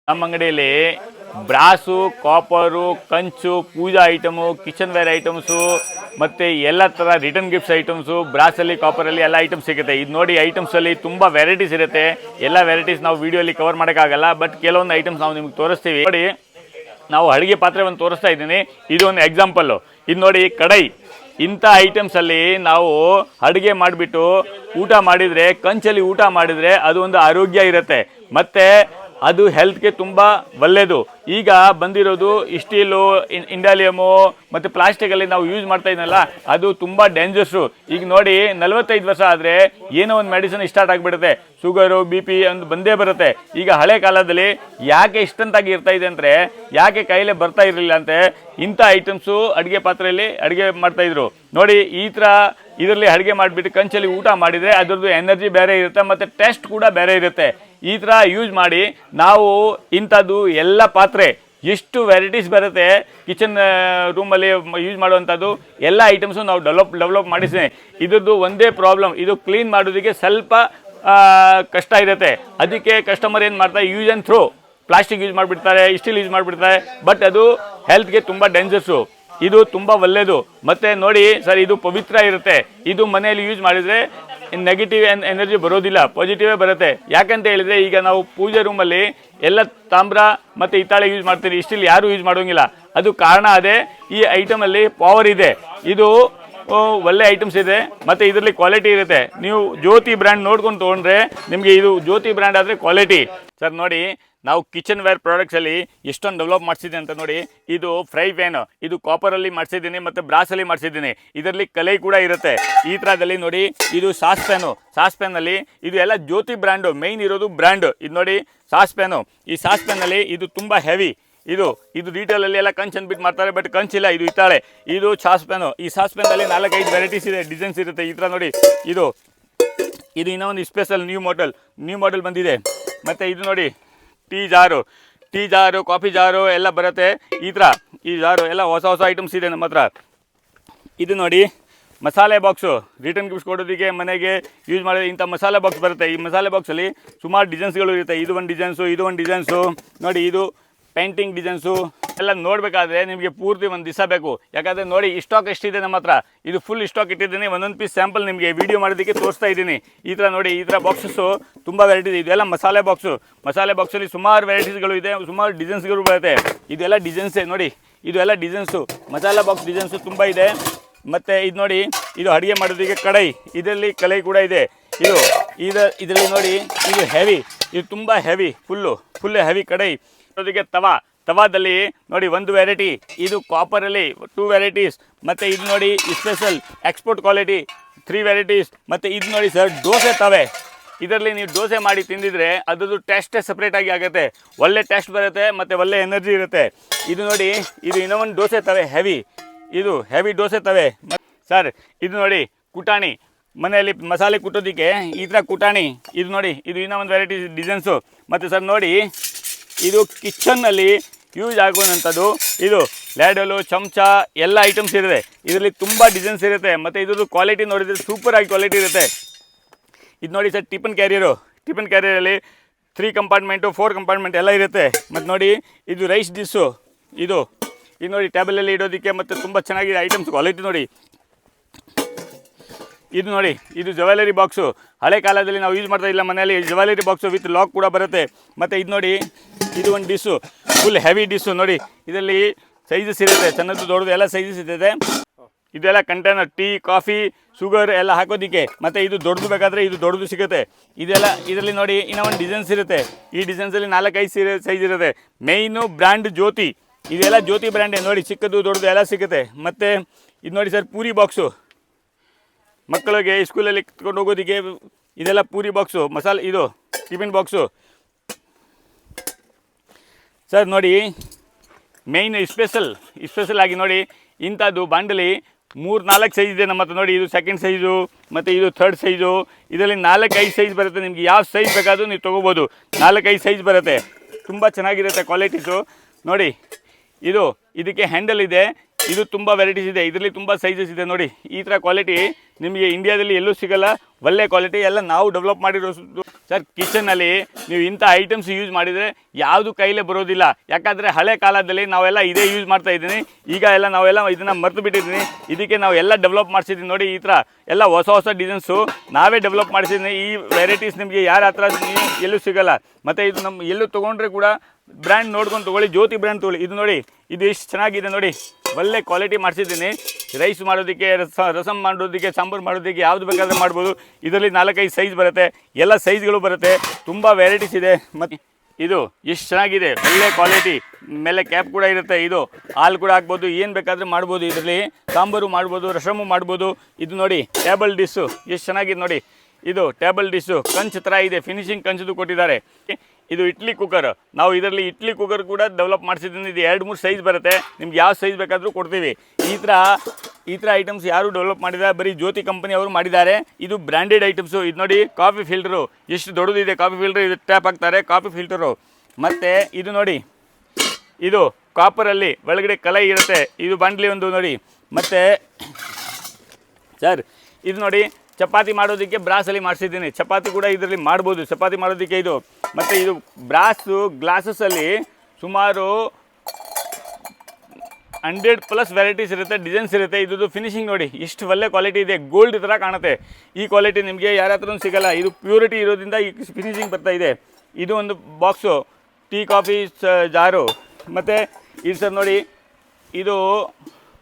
ನಮ್ಮ ಅಂಗಡಿಯಲ್ಲಿ ಬ್ರಾಸು, ಕಾಪರು, ಕಂಚು, ಪೂಜಾ ಐಟಮು, ಕಿಚನ್ ವೇರ್ ಐಟಮ್ಸು ಮತ್ತು ಎಲ್ಲ ಥರ ರಿಟರ್ನ್ ಗಿಫ್ಟ್ಸ್ ಐಟಮ್ಸು ಬ್ರಾಸಲ್ಲಿ, ಕಾಪರಲ್ಲಿ ಎಲ್ಲ ಐಟಮ್ಸ್ ಸಿಗುತ್ತೆ. ಇದು ನೋಡಿ, ಐಟಮ್ಸಲ್ಲಿ ತುಂಬ ವೆರೈಟೀಸ್ ಇರುತ್ತೆ. ಎಲ್ಲ ವೆರೈಟೀಸ್ ನಾವು ವೀಡಿಯೋಲಿ ಕವರ್ ಮಾಡೋಕ್ಕಾಗಲ್ಲ, ಬಟ್ ಕೆಲವೊಂದು ಐಟಮ್ಸ್ ನಾವು ನಿಮ್ಗೆ ತೋರಿಸ್ತೀವಿ. ನೋಡಿ, ನಾವು ಅಡುಗೆ ಪಾತ್ರೆ ಒಂದು ತೋರಿಸ್ತಾ ಇದ್ದೀನಿ. ಇದು ಒಂದು ಎಕ್ಸಾಂಪಲ್ಲು. ಇದು ನೋಡಿ, ಕಡೈ. ಇಂಥ ಐಟಮ್ಸಲ್ಲಿ ನಾವು ಅಡುಗೆ ಮಾಡಿಬಿಟ್ಟು ಊಟ ಮಾಡಿದರೆ, ಕಂಚಲ್ಲಿ ಊಟ ಮಾಡಿದರೆ ಅದು ಒಂದು ಆರೋಗ್ಯ ಇರುತ್ತೆ, ಮತ್ತು ಅದು ಹೆಲ್ತ್ಗೆ ತುಂಬ ಒಳ್ಳೆಯದು. ಈಗ ಬಂದಿರೋದು ಸ್ಟೀಲು, ಇಂಡಾಲಿಯಮು ಮತ್ತು ಪ್ಲಾಸ್ಟಿಕಲ್ಲಿ ನಾವು ಯೂಸ್ ಮಾಡ್ತಾ ಇದ್ದೀನಲ್ಲ, ಅದು ತುಂಬ ಡೇಂಜರ್ಸು. ಈಗ ನೋಡಿ, 45 ವರ್ಷ ಆದರೆ ಏನೋ ಒಂದು ಮೆಡಿಸಿನ್ ಸ್ಟಾರ್ಟ್ ಆಗಿಬಿಡುತ್ತೆ, ಶುಗರು, BP ಒಂದು ಬಂದೇ ಬರುತ್ತೆ. ಈಗ ಹಳೆ ಕಾಲದಲ್ಲಿ ಯಾಕೆ ಇಷ್ಟಂತಾಗಿ ಇರ್ತಾ ಇದೆ ಅಂದರೆ, ಯಾಕೆ ಕಾಯಿಲೆ ಬರ್ತಾ ಇರಲಿಲ್ಲ ಅಂತೆ, ಇಂಥ ಐಟಮ್ಸು ಅಡುಗೆ ಪಾತ್ರೆಯಲ್ಲಿ ಅಡುಗೆ ಮಾಡ್ತಾಯಿದ್ರು. ನೋಡಿ, ಈ ಥರ ಇದರಲ್ಲಿ ಅಡುಗೆ ಮಾಡಿಬಿಟ್ಟು ಕಂಚಲ್ಲಿ ಊಟ ಮಾಡಿದರೆ ಅದರದ್ದು ಎನರ್ಜಿ ಬೇರೆ ಇರುತ್ತೆ, ಮತ್ತು ಟೇಸ್ಟ್ ಕೂಡ ಬೇರೆ ಇರುತ್ತೆ. ಈ ಥರ ಯೂಸ್ ಮಾಡಿ ನಾವು ಇಂಥದ್ದು ಎಲ್ಲ ಪಾತ್ರೆ ಎಷ್ಟು ವೆರೈಟೀಸ್ ಬರುತ್ತೆ ಕಿಚನ್ ರೂಮಲ್ಲಿ ಯೂಸ್ ಮಾಡುವಂಥದ್ದು ಎಲ್ಲ ಐಟಮ್ಸು ನಾವು ಡೆವಲಪ್ ಮಾಡಿಸಿದೆ. ಇದ್ರದ್ದು ಒಂದೇ ಪ್ರಾಬ್ಲಮ್, ಇದು ಕ್ಲೀನ್ ಮಾಡೋದಕ್ಕೆ ಸ್ವಲ್ಪ ಕಷ್ಟ ಇರುತ್ತೆ. ಅದಕ್ಕೆ ಕಸ್ಟಮರ್ ಏನು ಮಾಡ್ತಾರೆ, use and throw plastic use ಮಾಡಿಬಿಡ್ತಾರೆ, ಸ್ಟೀಲ್ ಯೂಸ್ ಮಾಡಿಬಿಡ್ತಾರೆ, ಬಟ್ ಅದು ಹೆಲ್ತ್ಗೆ ತುಂಬ ಡೇಂಜರ್ಸು. ಇದು ತುಂಬ ಒಳ್ಳೆಯದು. ಮತ್ತು ನೋಡಿ ಸರ್, ಇದು ಪವಿತ್ರ ಇರುತ್ತೆ. ಇದು ಮನೆಯಲ್ಲಿ ಯೂಸ್ ಮಾಡಿದರೆ ನೆಗೆಟಿವ್ ಎನರ್ಜಿ ಬರೋದಿಲ್ಲ, ಪಾಸಿಟಿವೇ ಬರುತ್ತೆ. ಯಾಕಂತ ಹೇಳಿದರೆ, ಈಗ ನಾವು ಪೂಜೆ ರೂಮಲ್ಲಿ ಎಲ್ಲ ತಾಮ್ರ ಮತ್ತು ಹಿತ್ತಾಳೆ ಯೂಸ್ ಮಾಡ್ತೀವಿ, ಸ್ಟೀಲ್ ಯಾರೂ ಯೂಸ್ ಮಾಡೋಂಗಿಲ್ಲ. ಅದು ಕಾರಣ ಅದೇ, ಈ ಐಟಮಲ್ಲಿ ಪವರ್ ಇದೆ, ಇದು ಒಳ್ಳೆ ಐಟಮ್ಸ್ ಇದೆ, ಮತ್ತು ಇದರಲ್ಲಿ ಕ್ವಾಲಿಟಿ ಇರುತ್ತೆ. ನೀವು ಜ್ಯೋತಿ ಬ್ರ್ಯಾಂಡ್ ನೋಡ್ಕೊಂಡು ತೊಗೊಂಡ್ರೆ ನಿಮಗೆ ಇದು ಜ್ಯೋತಿ ಬ್ರ್ಯಾಂಡ್ ಆದರೆ ಕ್ವಾಲಿಟಿ. ಸರ್ ನೋಡಿ, ನಾವು ಕಿಚನ್ ವೇರ್ ಪ್ರಾಡಕ್ಟ್ಸಲ್ಲಿ ಎಷ್ಟೊಂದು ಡೆವಲಪ್ ಮಾಡಿಸಿದೆ ಅಂತ ನೋಡಿ. ಇದು ಫ್ರೈ ಪ್ಯಾನ್, ಇದು ಕಾಪರಲ್ಲಿ ಮಾಡಿಸಿದ್ದೀನಿ ಮತ್ತು ಬ್ರಾಸಲ್ಲಿ ಮಾಡಿಸಿದ್ದೀನಿ. ಇದರಲ್ಲಿ ಕಲೆ ಕೂಡ ಇರುತ್ತೆ. ಈ ಥರದಲ್ಲಿ ನೋಡಿ, ಇದು ಸಾಸ್ ಪ್ಯಾನಲ್ಲಿ ಇದು ಎಲ್ಲ ಜ್ಯೋತಿ ಬ್ರ್ಯಾಂಡು, ಮೇಯ್ನ್ ಇರೋದು ಬ್ರ್ಯಾಂಡು. ಇದು ನೋಡಿ ಸಾಸ್ ಪ್ಯಾನು. ಈ ಸಾಸ್ ಪ್ಯಾನಲ್ಲಿ ಇದು ತುಂಬ ಹೆವಿ. ಇದು ರೀಟೇಲಲ್ಲಿ ಎಲ್ಲ ಕಂಚ್ ಅಂದ್ಬಿಟ್ಟು ಮಾಡ್ತಾರೆ, ಬಟ್ ಕಂಚಿಲ್ಲ, ಇದು ಹಿತ್ತಾಳೆ. ಇದು ಸಾಸ್ ಪ್ಯಾನು. ಈ ಸಾಸ್ ಪ್ಯಾನಲ್ಲಿ 4-5 ವೆರೈಟೀಸ್ ಇದೆ, ಡಿಸೈನ್ಸ್ ಇರುತ್ತೆ. ಈ ಥರ ನೋಡಿ, ಇದು ಇನ್ನೂ ಒಂದು ಸ್ಪೆಷಲ್ ನ್ಯೂ ಮಾಡೆಲ್ ಬಂದಿದೆ. ಮತ್ತು ಇದು ನೋಡಿ, ಟೀ ಜಾರು, ಕಾಫಿ ಜಾರು ಎಲ್ಲ ಬರುತ್ತೆ. ಈ ಜಾರು ಎಲ್ಲ ಹೊಸ ಐಟಮ್ಸ್ ಇದೆ ನಮ್ಮ ಹತ್ರ. ಇದು ನೋಡಿ, ಮಸಾಲೆ ಬಾಕ್ಸು, ರಿಟರ್ನ್ ಗಿಫ್ಟ್ಸ್ ಕೊಡೋದಕ್ಕೆ ಮನೆಗೆ ಯೂಸ್ ಮಾಡೋದು ಇಂಥ ಮಸಾಲೆ ಬಾಕ್ಸ್ ಬರುತ್ತೆ. ಈ ಮಸಾಲೆ ಬಾಕ್ಸಲ್ಲಿ ಸುಮಾರು ಡಿಸೈನ್ಸ್ಗಳು ಇರುತ್ತೆ. ಇದು ಒಂದು ಡಿಸೈನ್ಸು ನೋಡಿ, ಇದು ಪೇಂಟಿಂಗ್ ಡಿಸೈನ್ಸು ಎಲ್ಲ ನೋಡಬೇಕಾದ್ರೆ ನಿಮಗೆ ಪೂರ್ತಿ ಒಂದು ದಿವಸ ಬೇಕು. ಯಾಕಂದರೆ ನೋಡಿ, ಸ್ಟಾಕ್ ಎಷ್ಟಿದೆ ನಮ್ಮ ಹತ್ರ, ಇದು ಫುಲ್ ಸ್ಟಾಕ್ ಇಟ್ಟಿದ್ದೀನಿ. ಒಂದೊಂದು ಪೀಸ್ ಸ್ಯಾಂಪಲ್ ನಿಮಗೆ ವೀಡಿಯೋ ಮಾಡೋದಕ್ಕೆ ತೋರಿಸ್ತಾ ಇದ್ದೀನಿ. ಈ ಥರ ನೋಡಿ, ಈ ಥರ ಬಾಕ್ಸಸ್ಸು ತುಂಬ ವೆರೈಟೀಸ್. ಇದೆಲ್ಲ ಮಸಾಲೆ ಬಾಕ್ಸಲ್ಲಿ ಸುಮಾರು ವೆರೈಟೀಸ್ಗಳು ಇದೆ, ಸುಮಾರು ಡಿಸೈನ್ಸ್ಗಳು ಬರುತ್ತೆ. ಇದೆಲ್ಲ ಡಿಸೈನ್ಸೇ ನೋಡಿ, ಇದು ಎಲ್ಲ ಡಿಸೈನ್ಸು, ಮಸಾಲೆ ಬಾಕ್ಸ್ ಡಿಸೈನ್ಸು ತುಂಬ ಇದೆ. ಮತ್ತು ಇದು ನೋಡಿ, ಇದು ಅಡುಗೆ ಮಾಡೋದಕ್ಕೆ ಕಡಾಯಿ, ಇದರಲ್ಲಿ ಕಲೆ ಕೂಡ ಇದೆ. ಇದರಲ್ಲಿ ನೋಡಿ, ಇದು ಹೆವಿ, ಇದು ತುಂಬ ಹೆವಿ, ಫುಲ್ ಹೆವಿ ಕಡಾಯಿ. ಅದಕ್ಕೆ ತವಾದಲ್ಲಿ ನೋಡಿ, ಒಂದು ವೆರೈಟಿ, ಇದು ಕಾಪರಲ್ಲಿ 2 ವೆರೈಟೀಸ್, ಮತ್ತು ಇದು ನೋಡಿ ಸ್ಪೆಷಲ್ ಎಕ್ಸ್ಪೋರ್ಟ್ ಕ್ವಾಲಿಟಿ 3 ವೆರೈಟೀಸ್. ಮತ್ತು ಇದು ನೋಡಿ ಸರ್, ದೋಸೆ ತವೆ. ಇದರಲ್ಲಿ ನೀವು ದೋಸೆ ಮಾಡಿ ತಿಂದಿದ್ರೆ ಅದ್ರದ್ದು ಟೇಸ್ಟೇ ಸಪ್ರೇಟಾಗಿ ಆಗುತ್ತೆ, ಒಳ್ಳೆ ಟೇಸ್ಟ್ ಬರುತ್ತೆ ಮತ್ತು ಒಳ್ಳೆ ಎನರ್ಜಿ ಇರುತ್ತೆ. ಇದು ನೋಡಿ, ಇದು ಇನ್ನೂ ಒಂದು ದೋಸೆ ತವೆ, ಇದು ಹೆವಿ ದೋಸೆ ತವೆ. ಸರ್, ಇದು ನೋಡಿ ಕುಟಾಣಿ, ಮನೆಯಲ್ಲಿ ಮಸಾಲೆ ಕುಟ್ಟೋದಕ್ಕೆ ಈ ಥರ ಕುಟಾಣಿ. ಇದು ನೋಡಿ, ಇದು ಇನ್ನೂ ಒಂದು ವೆರೈಟಿ ಡಿಸೈನ್ಸು. ಮತ್ತು ಸರ್ ನೋಡಿ, ಇದು ಕಿಚನ್ನಲ್ಲಿ ಯೂಸ್ ಆಗುವಂಥದ್ದು. ಇದು ಲ್ಯಾಡಲು, ಚಮಚ ಎಲ್ಲ ಐಟಮ್ಸ್ ಇರುತ್ತೆ. ಇದರಲ್ಲಿ ತುಂಬ ಡಿಸೈನ್ಸ್ ಇರುತ್ತೆ, ಮತ್ತು ಇದ್ರದ್ದು ಕ್ವಾಲಿಟಿ ನೋಡಿದರೆ ಸೂಪರಾಗಿ ಕ್ವಾಲಿಟಿ ಇರುತ್ತೆ. ಇದು ನೋಡಿ ಸರ್, ಟಿಫನ್ ಕ್ಯಾರಿಯರಲ್ಲಿ 3 ಕಂಪಾರ್ಟ್ಮೆಂಟು 4 ಕಂಪಾರ್ಟ್ಮೆಂಟ್ ಎಲ್ಲ ಇರುತ್ತೆ. ಮತ್ತು ನೋಡಿ, ಇದು ರೈಸ್ ಡಿಶ್ಶು. ಇದು ನೋಡಿ, ಟೇಬಲಲ್ಲಿ ಇಡೋದಕ್ಕೆ, ಮತ್ತು ತುಂಬ ಚೆನ್ನಾಗಿದೆ ಐಟಮ್ಸ್, ಕ್ವಾಲಿಟಿ ನೋಡಿ. ಇದು ನೋಡಿ, ಇದು ಜ್ಯುವೆಲರಿ ಬಾಕ್ಸು. ಹಳೆ ಕಾಲದಲ್ಲಿ ನಾವು ಯೂಸ್ ಮಾಡ್ತಾ ಇಲ್ಲ, ಮನೆಯಲ್ಲಿ ಜ್ಯುವೆಲರಿ ಬಾಕ್ಸು ವಿತ್ ಲಾಕ್ ಕೂಡ ಬರುತ್ತೆ. ಮತ್ತು ಇದು ನೋಡಿ, ಇದು ಒಂದು ಡಿಶ್ಶು, ಫುಲ್ ಹೆವಿ ಡಿಶ್ಶು ನೋಡಿ. ಇದರಲ್ಲಿ ಸೈಜಸ್ ಇರುತ್ತೆ, ಸಣ್ಣದು ದೊಡ್ಡದು ಎಲ್ಲ ಸೈಜಸ್ ಇರುತ್ತೆ. ಇದೆಲ್ಲ ಕಂಟೈನರ್, ಟೀ, ಕಾಫಿ, ಶುಗರ್ ಎಲ್ಲ ಹಾಕೋದಕ್ಕೆ. ಮತ್ತು ಇದು ದೊಡ್ಡದು ಬೇಕಾದರೆ ಇದು ದೊಡ್ಡದು ಸಿಗುತ್ತೆ. ಇದರಲ್ಲಿ ನೋಡಿ, ಇನ್ನೂ ಒಂದು ಡಿಸೈನ್ಸ್ ಇರುತ್ತೆ. ಈ ಡಿಸೈನ್ಸಲ್ಲಿ 4-5 ಸೈಜ್ ಇರುತ್ತೆ. ಮೇಯ್ನು ಬ್ರ್ಯಾಂಡ್ ಜ್ಯೋತಿ, ಇದೆಲ್ಲ ಜ್ಯೋತಿ ಬ್ರ್ಯಾಂಡೇ ನೋಡಿ, ಚಿಕ್ಕದು ದೊಡ್ಡದು ಎಲ್ಲ ಸಿಗುತ್ತೆ. ಮತ್ತು ಇದು ನೋಡಿ ಸರ್, ಪೂರಿ ಬಾಕ್ಸು, ಮಕ್ಕಳಿಗೆ ಸ್ಕೂಲಲ್ಲಿ ಕಿತ್ಕೊಂಡು ಹೋಗೋದಕ್ಕೆ ಇದೆಲ್ಲ ಪೂರಿ ಬಾಕ್ಸು, ಇದು ಟಿಫಿನ್ ಬಾಕ್ಸು. ಸರ್ ನೋಡಿ, ಮೇಯ್ನ್ ಸ್ಪೆಷಲ್ ಆಗಿ ನೋಡಿ, ಇಂಥದ್ದು ಬಾಂಡಲಿ 3-4 ಸೈಜ್ ಇದೆ ನಮ್ಮ ಹತ್ರ ನೋಡಿ. ಇದು 2nd ಸೈಜು, ಮತ್ತು ಇದು 3rd ಸೈಜು. ಇದರಲ್ಲಿ 4-5 ಸೈಜ್ ಬರುತ್ತೆ. ನಿಮಗೆ ಯಾವ ಸೈಜ್ ಬೇಕಾದರೂ ನೀವು ತೊಗೋಬೋದು. 4-5 ಸೈಜ್ ಬರುತ್ತೆ, ತುಂಬ ಚೆನ್ನಾಗಿರುತ್ತೆ ಕ್ವಾಲಿಟೀಸು ನೋಡಿ. ಇದಕ್ಕೆ ಹ್ಯಾಂಡಲ್ ಇದೆ. ಇದು ತುಂಬ ವೆರೈಟೀಸ್ ಇದೆ, ಇದರಲ್ಲಿ ತುಂಬ ಸೈಜಸ್ ಇದೆ ನೋಡಿ. ಈ ಥರ ಕ್ವಾಲಿಟಿ ನಿಮಗೆ ಇಂಡಿಯಾದಲ್ಲಿ ಎಲ್ಲೂ ಸಿಗಲ್ಲ. ಒಳ್ಳೆ ಕ್ವಾಲಿಟಿ ಎಲ್ಲ ನಾವು ಡೆವಲಪ್ ಮಾಡಿರೋದು ಸರ್. ಕಿಚನಲ್ಲಿ ನೀವು ಇಂಥ ಐಟಮ್ಸ್ ಯೂಸ್ ಮಾಡಿದರೆ ಯಾವುದು ಕೈಲೇ ಬರೋದಿಲ್ಲ. ಯಾಕಂದರೆ ಹಳೆ ಕಾಲದಲ್ಲಿ ನಾವೆಲ್ಲ ಇದೇ ಯೂಸ್ ಮಾಡ್ತಾ ಇದ್ದೀನಿ. ಈಗ ಎಲ್ಲ ನಾವೆಲ್ಲ ಇದನ್ನು ಮರೆತು ಬಿಟ್ಟಿದ್ದೀನಿ. ಇದಕ್ಕೆ ನಾವು ಎಲ್ಲ ಡೆವಲಪ್ ಮಾಡಿಸಿದ್ದೀನಿ ನೋಡಿ. ಈ ಥರ ಎಲ್ಲ ಹೊಸ ಹೊಸ ಡಿಸೈನ್ಸು ನಾವೇ ಡೆವಲಪ್ ಮಾಡಿಸಿದ್ದೀನಿ. ಈ ವೆರೈಟೀಸ್ ನಿಮಗೆ ಯಾರ ಹತ್ರ ಎಲ್ಲೂ ಸಿಗಲ್ಲ. ಮತ್ತು ಇದು ನಮ್ಮ ಎಲ್ಲೂ ತೊಗೊಂಡ್ರೆ ಕೂಡ ಬ್ರ್ಯಾಂಡ್ ನೋಡ್ಕೊಂಡು ತೊಗೊಳ್ಳಿ, ಜ್ಯೋತಿ ಬ್ರ್ಯಾಂಡ್ ತೊಗೊಳ್ಳಿ. ಇದು ನೋಡಿ, ಇದು ಎಷ್ಟು ಚೆನ್ನಾಗಿದೆ ನೋಡಿ, ಒಳ್ಳೆ ಕ್ವಾಲಿಟಿ ಮಾಡಿಸಿದ್ದೀನಿ. ರೈಸ್ ಮಾಡೋದಕ್ಕೆ, ರಸಮ್ ಮಾಡೋದಕ್ಕೆ, ಸಾಂಬಾರು ಮಾಡೋದಕ್ಕೆ ಯಾವುದು ಬೇಕಾದರೆ ಮಾಡ್ಬೋದು. ಇದರಲ್ಲಿ 4-5 ಸೈಜ್ ಬರುತ್ತೆ, ಎಲ್ಲ ಸೈಜ್ಗಳು ಬರುತ್ತೆ, ತುಂಬ ವೆರೈಟೀಸ್ ಇದೆ. ಮತ್ತು ಇದು ಎಷ್ಟು ಚೆನ್ನಾಗಿದೆ, ಒಳ್ಳೆ ಕ್ವಾಲಿಟಿ. ಮೇಲೆ ಕ್ಯಾಪ್ ಕೂಡ ಇರುತ್ತೆ. ಇದು ಹಾಲು ಕೂಡ ಹಾಕ್ಬೋದು, ಏನು ಬೇಕಾದರೆ ಮಾಡ್ಬೋದು. ಇದರಲ್ಲಿ ಸಾಂಬಾರು ಮಾಡ್ಬೋದು, ರಸಮು ಮಾಡ್ಬೋದು. ಇದು ನೋಡಿ ಟೇಬಲ್ ಡಿಶ್ಶು ಎಷ್ಟು ಚೆನ್ನಾಗಿದೆ ನೋಡಿ. ಇದು ಟೇಬಲ್ ಡಿಶ್ಶು ಕಂಚು ಥರ ಇದೆ, ಫಿನಿಶಿಂಗ್ ಕಂಚದು ಕೊಟ್ಟಿದ್ದಾರೆ. ಇದು ಇಡ್ಲಿ ಕುಕ್ಕರ್, ನಾವು ಇದರಲ್ಲಿ ಇಡ್ಲಿ ಕುಕ್ಕರ್ ಕೂಡ ಡೆವಲಪ್ ಮಾಡಿಸಿದ್ದೀನಿ. ಇದು 2-3 ಸೈಜ್ ಬರುತ್ತೆ, ನಿಮ್ಗೆ ಯಾವ ಸೈಜ್ ಬೇಕಾದರೂ ಕೊಡ್ತೀವಿ. ಈ ಥರ ಐಟಮ್ಸ್ ಯಾರು ಡೆವಲಪ್ ಮಾಡಿದ್ದಾರೆ, ಬರೀ ಜ್ಯೋತಿ ಕಂಪನಿ ಅವರು ಮಾಡಿದ್ದಾರೆ. ಇದು ಬ್ರ್ಯಾಂಡೆಡ್ ಐಟಮ್ಸು. ಇದು ನೋಡಿ ಕಾಫಿ ಫಿಲ್ಟರು ಎಷ್ಟು ದೊಡ್ಡದಿದೆ. ಕಾಫಿ ಫಿಲ್ಟರ್ ಇದು ಟ್ಯಾಪ್ ಹಾಕ್ತಾರೆ, ಕಾಫಿ ಫಿಲ್ಟರು. ಮತ್ತು ಇದು ನೋಡಿ, ಇದು ಕಾಪರಲ್ಲಿ ಒಳಗಡೆ ಕಲೈ ಇರುತ್ತೆ. ಇದು ಬಾಂಡ್ಲಿ ಒಂದು ನೋಡಿ. ಮತ್ತು ಸರ್ ಇದು ನೋಡಿ, ಚಪಾತಿ ಮಾಡೋದಕ್ಕೆ ಬ್ರಾಸಲ್ಲಿ ಮಾಡಿಸಿದ್ದೀನಿ. ಚಪಾತಿ ಕೂಡ ಇದರಲ್ಲಿ ಮಾಡ್ಬೋದು, ಚಪಾತಿ ಮಾಡೋದಕ್ಕೆ ಇದು. ಮತ್ತು ಇದು ಬ್ರಾಸು ಗ್ಲಾಸಸ್ಸಲ್ಲಿ ಸುಮಾರು 100+ ವೆರೈಟೀಸ್ ಇರುತ್ತೆ, ಡಿಸೈನ್ಸ್ ಇರುತ್ತೆ. ಇದ್ದು ಫಿನಿಶಿಂಗ್ ನೋಡಿ ಎಷ್ಟು ಒಳ್ಳೆ ಕ್ವಾಲಿಟಿ ಇದೆ, ಗೋಲ್ಡ್ ಥರ ಕಾಣುತ್ತೆ. ಈ ಕ್ವಾಲಿಟಿ ನಿಮಗೆ ಯಾರ ಹತ್ರನೂ ಸಿಗೋಲ್ಲ. ಇದು ಪ್ಯೂರಿಟಿ ಇರೋದ್ರಿಂದ ಈ ಫಿನಿಶಿಂಗ್ ಬರ್ತಾ ಇದೆ. ಇದು ಒಂದು ಬಾಕ್ಸು ಟೀ ಕಾಫಿ ಜಾರು. ಮತ್ತು ಇದು ಸರ್ ನೋಡಿ, ಇದು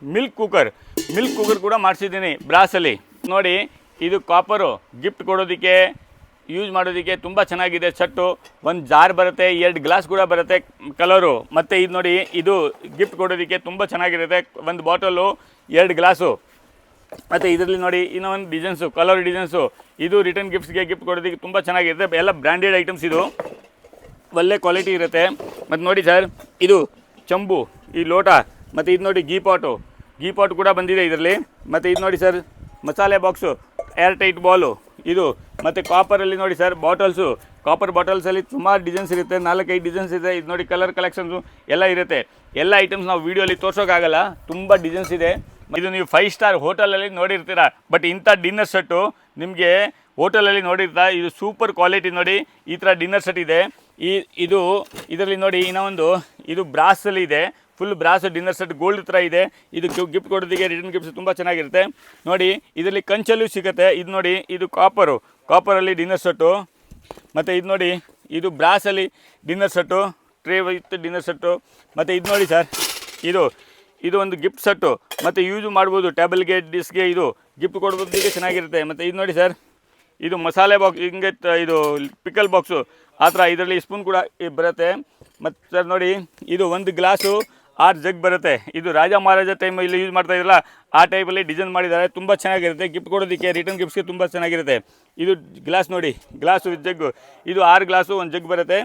ಮಿಲ್ಕ್ ಕುಕ್ಕರ್ ಕೂಡ ಮಾಡಿಸಿದ್ದೀನಿ ಬ್ರಾಸಲ್ಲಿ ನೋಡಿ. ಇದು ಕಾಪರು ಗಿಫ್ಟ್ ಕೊಡೋದಕ್ಕೆ ಯೂಸ್ ಮಾಡೋದಕ್ಕೆ ತುಂಬ ಚೆನ್ನಾಗಿದೆ. ಸೆಟ್ಟು ಒಂದು ಜಾರ್ ಬರುತ್ತೆ, 2 ಗ್ಲಾಸ್ ಕೂಡ ಬರುತ್ತೆ ಕಲರು. ಮತ್ತು ಇದು ನೋಡಿ, ಇದು ಗಿಫ್ಟ್ ಕೊಡೋದಕ್ಕೆ ತುಂಬ ಚೆನ್ನಾಗಿರುತ್ತೆ. ಒಂದು ಬಾಟಲು 2 ಗ್ಲಾಸು. ಮತ್ತು ಇದರಲ್ಲಿ ನೋಡಿ ಇನ್ನೊಂದು ಡಿಸೈನ್ಸು, ಕಲರ್ ಡಿಸೈನ್ಸು. ಇದು ರಿಟರ್ನ್ ಗಿಫ್ಟ್ಸ್ಗೆ ಗಿಫ್ಟ್ ಕೊಡೋದಕ್ಕೆ ತುಂಬ ಚೆನ್ನಾಗಿರುತ್ತೆ. ಎಲ್ಲ ಬ್ರ್ಯಾಂಡೆಡ್ ಐಟಮ್ಸ್, ಇದು ಒಳ್ಳೆ ಕ್ವಾಲಿಟಿ ಇರುತ್ತೆ. ಮತ್ತು ನೋಡಿ ಸರ್, ಇದು ಚಂಬು, ಈ ಲೋಟ. ಮತ್ತು ಇದು ನೋಡಿ ಗೀ ಪಾಟು ಕೂಡ ಬಂದಿದೆ ಇದರಲ್ಲಿ. ಮತ್ತು ಇದು ನೋಡಿ ಸರ್, ಮಸಾಲೆ ಬಾಕ್ಸು, ಏರ್ ಟೈಟ್ ಬಾಲು ಇದು. ಮತ್ತು ಕಾಪರಲ್ಲಿ ನೋಡಿ ಸರ್, ಬಾಟಲ್ಸು, ಕಾಪರ್ ಬಾಟಲ್ಸಲ್ಲಿ ಸುಮಾರು ಡಿಸೈನ್ಸ್ ಇರುತ್ತೆ, 4-5 ಡಿಸೈನ್ಸ್ ಇದೆ. ಇದು ನೋಡಿ ಕಲರ್ ಕಲೆಕ್ಷನ್ಸು ಎಲ್ಲ ಇರುತ್ತೆ. ಎಲ್ಲ ಐಟಮ್ಸ್ ನಾವು ವೀಡಿಯೋಲಿ ತೋರ್ಸೋಕ್ಕಾಗಲ್ಲ, ತುಂಬ ಡಿಸೈನ್ಸ್ ಇದೆ. ಇದು ನೀವು 5 ಸ್ಟಾರ್ ಹೋಟೆಲಲ್ಲಿ ನೋಡಿರ್ತೀರ, ಬಟ್ ಇಂಥ ಡಿನ್ನರ್ ಸೆಟ್ಟು ನಿಮಗೆ ಹೋಟೆಲಲ್ಲಿ ನೋಡಿರ್ತಾ. ಇದು ಸೂಪರ್ ಕ್ವಾಲಿಟಿ ನೋಡಿ. ಈ ಥರ ಡಿನ್ನರ್ ಸೆಟ್ ಇದೆ. ಇದರಲ್ಲಿ ನೋಡಿ ಇನ್ನೊಂದು, ಇದು ಬ್ರಾಸಲ್ಲಿ ಇದೆ, full brass dinner set gold ಥರ ಇದೆ. ಇದು ಗಿಫ್ಟ್ ಕೊಡೋದಕ್ಕೆ ರಿಟರ್ನ್ ಗಿಫ್ಟ್ಸ್ ತುಂಬ ಚೆನ್ನಾಗಿರುತ್ತೆ ನೋಡಿ. ಇದರಲ್ಲಿ ಕಂಚಲ್ಲೂ ಸಿಗುತ್ತೆ. ಇದು ನೋಡಿ, ಇದು ಕಾಪರಲ್ಲಿ ಡಿನ್ನರ್ ಸೆಟ್ಟು. ಮತ್ತು ಇದು ನೋಡಿ, ಇದು ಬ್ರಾಸಲ್ಲಿ dinner set, tray with dinner set. ಮತ್ತು ಇದು ನೋಡಿ ಸರ್, ಇದು ಒಂದು ಗಿಫ್ಟ್ ಸೆಟ್ಟು. ಮತ್ತು ಯೂಸ್ ಮಾಡ್ಬೋದು, ಟೇಬಲ್ಗೆ, ಡಿಸ್ಗೆ, ಇದು ಗಿಫ್ಟ್ ಕೊಡೋದಕ್ಕೆ ಚೆನ್ನಾಗಿರುತ್ತೆ. ಮತ್ತು ಇದು ನೋಡಿ ಸರ್, ಇದು ಮಸಾಲೆ ಬಾಕ್ಸ್, ಹಿಂಗೆ ಇದು ಪಿಕಲ್ ಬಾಕ್ಸು ಆ ಥರ. ಇದರಲ್ಲಿ ಸ್ಪೂನ್ ಕೂಡ ಬರುತ್ತೆ. ಮತ್ತು ಸರ್ ನೋಡಿ, ಇದು 1 ಗ್ಲಾಸು 6 ಜಗ್ ಬರುತ್ತೆ. ಇದು ರಾಜ ಮಹಾರಾಜ ಟೈಮಲ್ಲಿ ಯೂಸ್ ಮಾಡ್ತಾ ಇದ್ರಲ್ಲ, ಆ ಟೈಪಲ್ಲಿ ಡಿಸೈನ್ ಮಾಡಿದ್ದಾರೆ. ತುಂಬ ಚೆನ್ನಾಗಿರುತ್ತೆ, ಗಿಫ್ಟ್ ಕೊಡೋದಕ್ಕೆ, ರಿಟರ್ನ್ ಗಿಫ್ಟ್ಸ್ಗೆ ತುಂಬ ಚೆನ್ನಾಗಿರುತ್ತೆ. ಇದು ಗ್ಲಾಸ್ ನೋಡಿ, ಗ್ಲಾಸು ವಿತ್ ಜಗ್ಗು. ಇದು 6 ಗ್ಲಾಸು 1 ಜಗ್ ಬರುತ್ತೆ.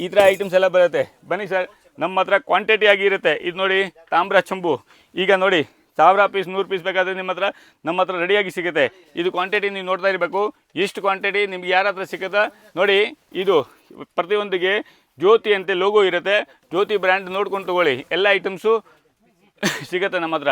ಈ ಥರ ಐಟಮ್ಸ್ ಎಲ್ಲ ಬರುತ್ತೆ. ಬನ್ನಿ ಸರ್, ನಮ್ಮ ಹತ್ರ ಕ್ವಾಂಟಿಟಿ ಆಗಿರುತ್ತೆ. ಇದು ನೋಡಿ ತಾಮ್ರ ಚಂಬು. ಈಗ ನೋಡಿ 1000 ಪೀಸ್ 100 ಪೀಸ್ ಬೇಕಾದರೆ ನಮ್ಮ ಹತ್ರ ರೆಡಿಯಾಗಿ ಸಿಗುತ್ತೆ. ಇದು ಕ್ವಾಂಟಿಟಿ ನೀವು ನೋಡ್ತಾ ಇರಬೇಕು, ಎಷ್ಟು ಕ್ವಾಂಟಿಟಿ ನಿಮ್ಗೆ ಯಾರ ಹತ್ರ ಸಿಗುತ್ತೆ ನೋಡಿ. ಇದು ಪ್ರತಿಯೊಂದಿಗೆ ಜ್ಯೋತಿ ಅಂತ ಲೋಗೋ ಇರುತ್ತೆ. ಜ್ಯೋತಿ ಬ್ರ್ಯಾಂಡ್ ನೋಡ್ಕೊಂಡು ತೊಗೊಳ್ಳಿ, ಎಲ್ಲ ಐಟಮ್ಸು ಸಿಗುತ್ತೆ ನಮ್ಮ ಹತ್ರ.